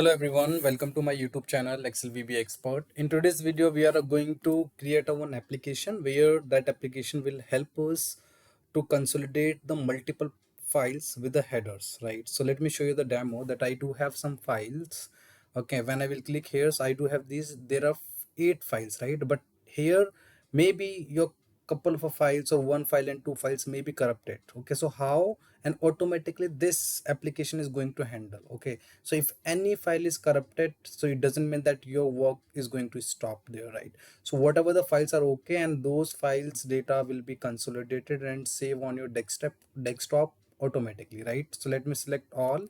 Hello everyone, welcome to my YouTube channel Excelvba Expert. In today's video, we are going to create a one application where that application will help us to consolidate the multiple files with the headers, right? So let me show you the demo that I do have some files. Okay, when I will click here, so I do have these. There are eight files, right? But here maybe your couple of files or one file and two files may be corrupted. Okay, so how and automatically this application is going to handle. Okay, so if any file is corrupted, so it doesn't mean that your work is going to stop there, right? So whatever the files are okay, and those files data will be consolidated and save on your desktop automatically, right? So let me select all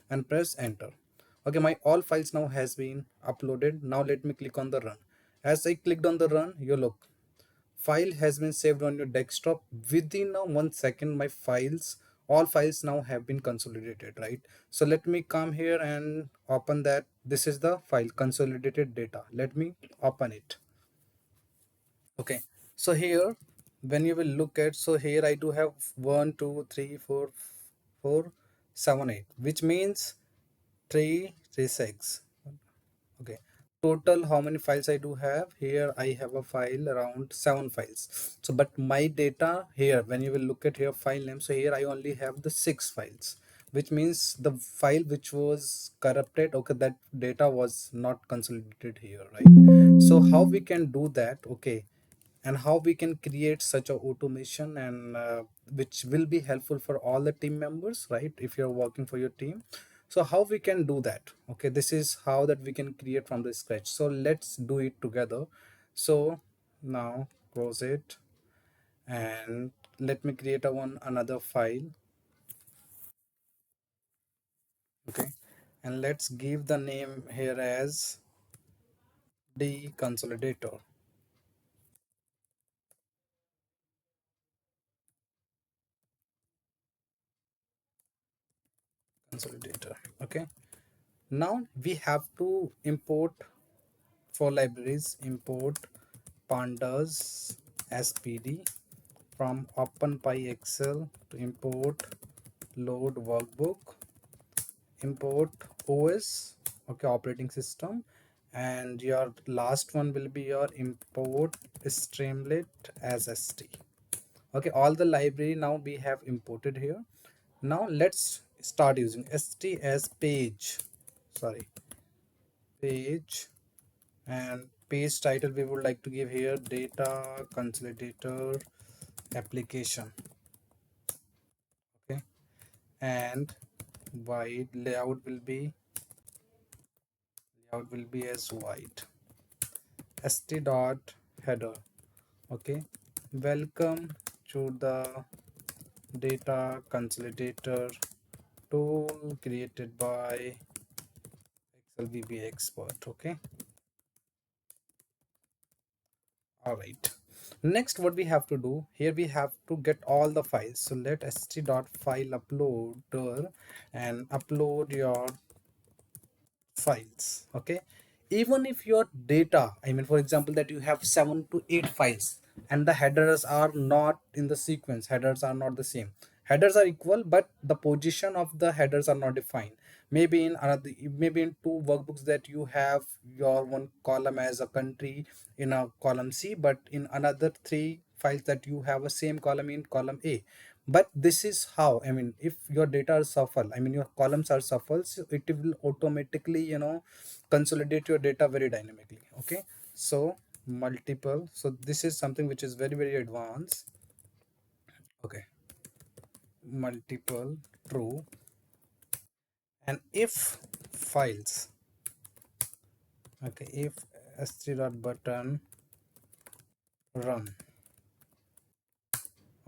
and press enter. Okay, my all files now has been uploaded. Now let me click on the run. As I clicked on the run, you look, file has been saved on your desktop within a 1 second. My files, all files now have been consolidated, right? So let me come here and open that. This is the file consolidated data. Let me open it. Okay, so here when you will look at, so here I do have 1 2 3 4 4 7 8, which means 3 3 6. Okay, total how many files I do have here? I have a file around 7 files. So but my data here, when you will look at here file name, so here I only have the 6 files, which means the file which was corrupted, okay, that data was not consolidated here, right? So how we can do that? Okay, and how we can create such a automation, and which will be helpful for all the team members, right? If you're working for your team, so how we can do that? Okay, this is how that we can create from the scratch. So let's do it together. So now close it, and let me create a one another file. Okay, and let's give the name here as the consolidator. Okay, now we have to import. For libraries, import pandas spd from OpenPyXL to import load workbook, import OS, okay, operating system, and your last one will be your import Streamlit as st. Okay, all the library now we have imported here. Now let's start using st as page, sorry, page, and page title we would like to give here data consolidator application. Okay, and wide layout will be as white. st dot header. Okay, welcome to the data consolidator tool created by Excelvba Expert. Okay, all right, next what we have to do here, we have to get all the files. So let st dot file uploader and upload your files. Okay, even if your data, I mean for example that you have 7 to 8 files and the headers are not in the sequence, headers are not the same, headers are equal but the position of the headers are not defined. Maybe in another, maybe in two workbooks that you have your one column as a country in a column C, but in another three files that you have a same column in column A. But this is how, I mean, if your data are shuffle, I mean your columns are shuffle, so it will automatically, consolidate your data very dynamically. Okay, so multiple, so this is something which is very very advanced. Okay, multiple true, and if files, okay, if s3 dot button run,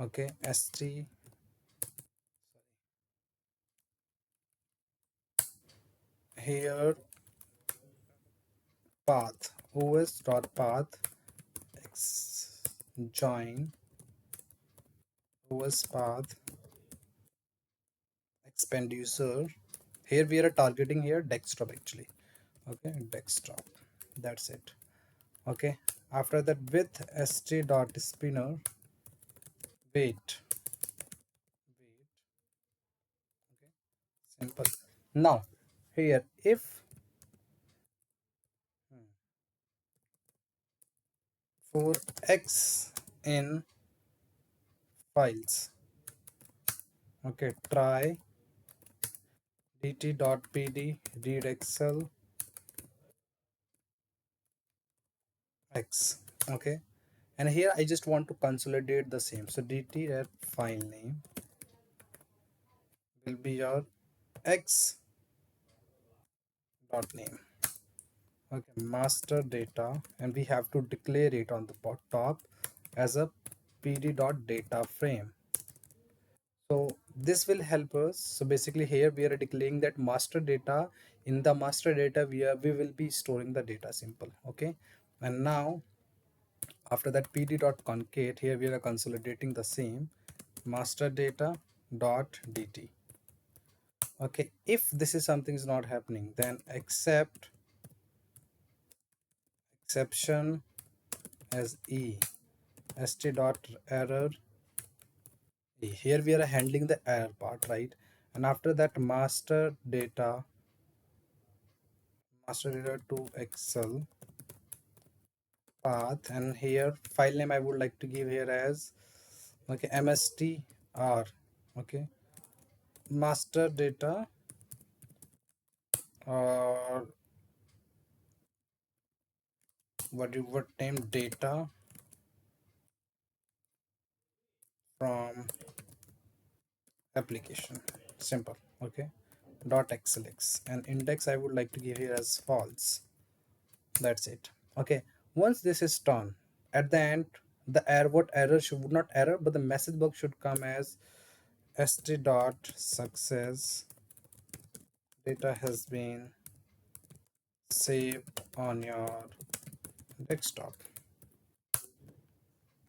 okay, s3 here path os dot path x join os path expand user. Here we are targeting here desktop actually. Okay, desktop, that's it. Okay, after that with st dot spinner wait, okay, simple. Now here if for x in files. Okay, try dt.pd read excel x. Okay, and here I just want to consolidate the same, so dt at file name will be your x dot name. Okay, master data, and we have to declare it on the top as a pd dot data frame. So this will help us. So basically here we are declaring that master data. In the master data we will be storing the data, simple. Okay, and now after that pd dot concate, here we are consolidating the same master data dot dt. Okay, if this is something is not happening, then accept exception as e st dot error e. Here we are handling the error part, right? And after that master data to excel path, and here file name I would like to give here as, okay, mstr. Okay, master data, or what name, data from application, simple. Okay, dot xlx, and index I would like to give here as false. That's it. Okay, once this is done, at the end the error, what error should, not error but the message box should come as st dot success, data has been saved on your desktop.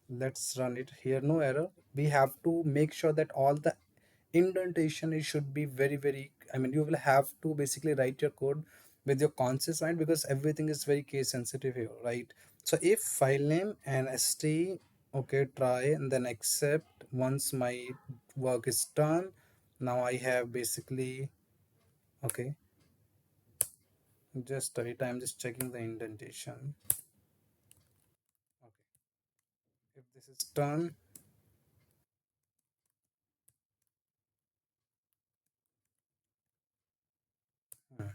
Let's run it here, no error. We have to make sure that all the indentation, it should be very, I mean, you will have to basically write your code with your conscious mind, because everything is very case sensitive here, right? So if file name and st, okay, try and then accept. Once my work is done, now I have basically, okay, just wait, I'm just checking the indentation. Okay, if this is done, hmm,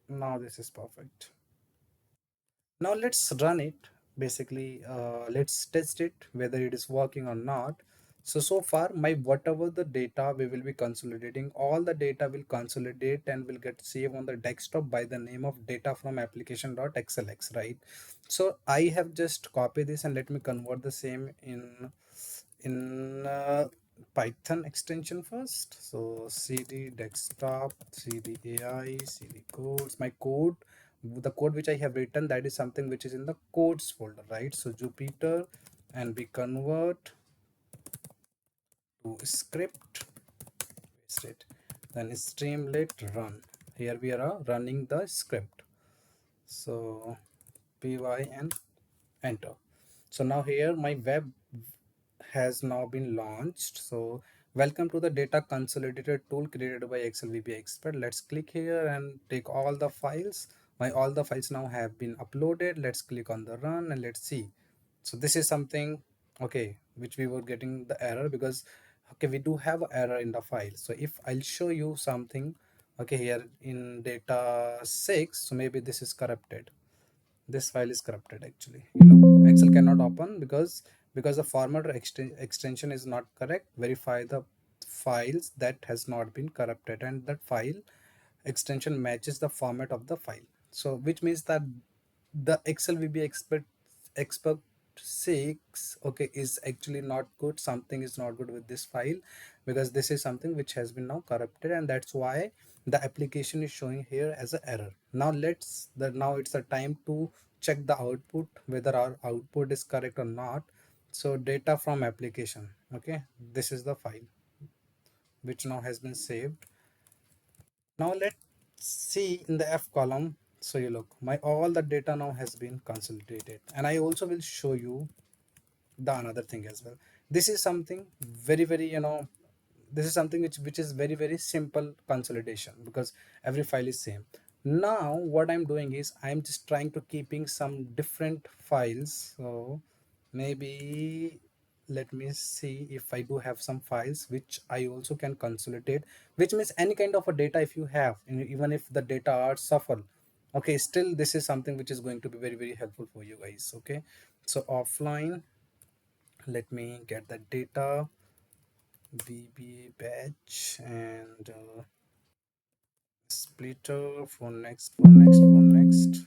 now this is perfect. Now let's run it. Basically, let's test it whether it is working or not. So far my whatever the data we will be consolidating, all the data will consolidate and will get saved on the desktop by the name of data from application.xlx, right? So I have just copied this, and let me convert the same in Python extension first. So cd desktop, cd ai, cd codes, my code, the code which I have written, that is something which is in the codes folder, right? So Jupyter, and we convert to script, paste it, then Streamlit run. Here we are running the script. So py and enter. So now here my web has now been launched. So welcome to the data consolidator tool created by Excelvba expert. Let's click here and take all the files. My all the files now have been uploaded. Let's click on the run and let's see. So this is something, okay, which we were getting the error because, okay, we do have error in the file. So if I'll show you something, okay, here in data 6, so maybe this is corrupted. This file is corrupted actually. You know, excel cannot open because the format or extension is not correct. Verify the files that has not been corrupted, and that file extension matches the format of the file. So which means that the Excelvba expert 6, okay, is actually not good. Something is not good with this file, because this is something which has been now corrupted, and that's why the application is showing here as an error. Now now it's the time to check the output, whether our output is correct or not. So data from application, okay, this is the file which now has been saved. Now let's see in the F column. So you look, my all the data now has been consolidated, and I also will show you the another thing as well. This is something very, this is something which is very simple consolidation, because every file is same. Now what I'm doing is I'm just trying to keeping some different files. So maybe let me see if I do have some files which I also can consolidate, which means any kind of a data if you have, even if the data are shuffle, okay, still this is something which is going to be very very helpful for you guys. Okay, so offline, let me get the data, VBA batch, and splitter for next, for next.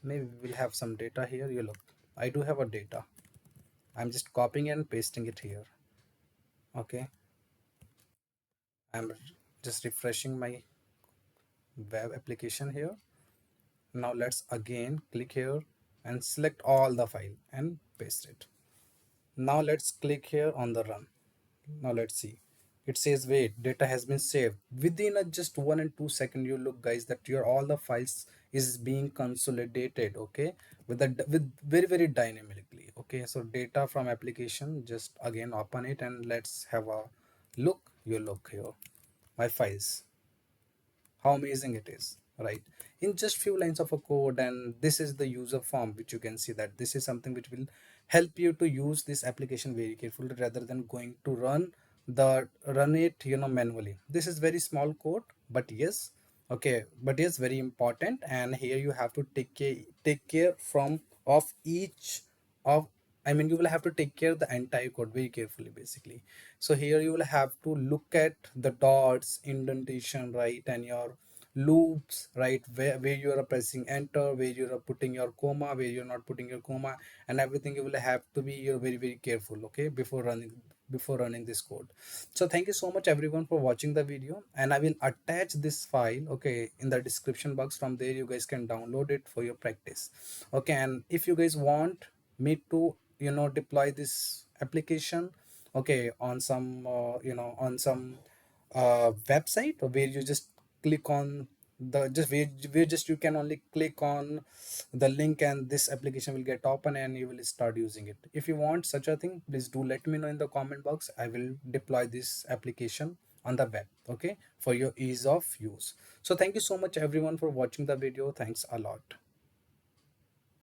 Maybe we will have some data here. You look, I do have a data. I'm just copying and pasting it here. Okay, I'm just refreshing my web application here. Now let's again click here and select all the file and paste it. Now let's click here on the run. Now let's see. It says wait, data has been saved. Within a just 1 and 2 seconds, you look guys that your all the files is being consolidated. Okay, with very very dynamically. Okay, so data from application, just again open it and let's have a look. You look here, my files, how amazing it is, right? In just few lines of a code, and this is the user form which you can see that this is something which will help you to use this application very carefully rather than going to run it manually. This is very small code, but yes, okay, but yes, very important. And here you have to take care from of each of, I mean, you will have to take care of the entire code very carefully, basically. So here you will have to look at the dots, indentation, right, and your loops, right, where you are pressing enter, where you are putting your comma, where you're not putting your comma, and everything you will have to be, you're very very careful, okay, before running this code. So thank you so much everyone for watching the video, and I will attach this file, okay, in the description box. From there you guys can download it for your practice. Okay, and if you guys want me to deploy this application, okay, on some on some website where you just click on the just where just you can only click on the link and this application will get open and you will start using it. If you want such a thing, please do let me know in the comment box. I will deploy this application on the web, okay, for your ease of use. So thank you so much everyone for watching the video. Thanks a lot.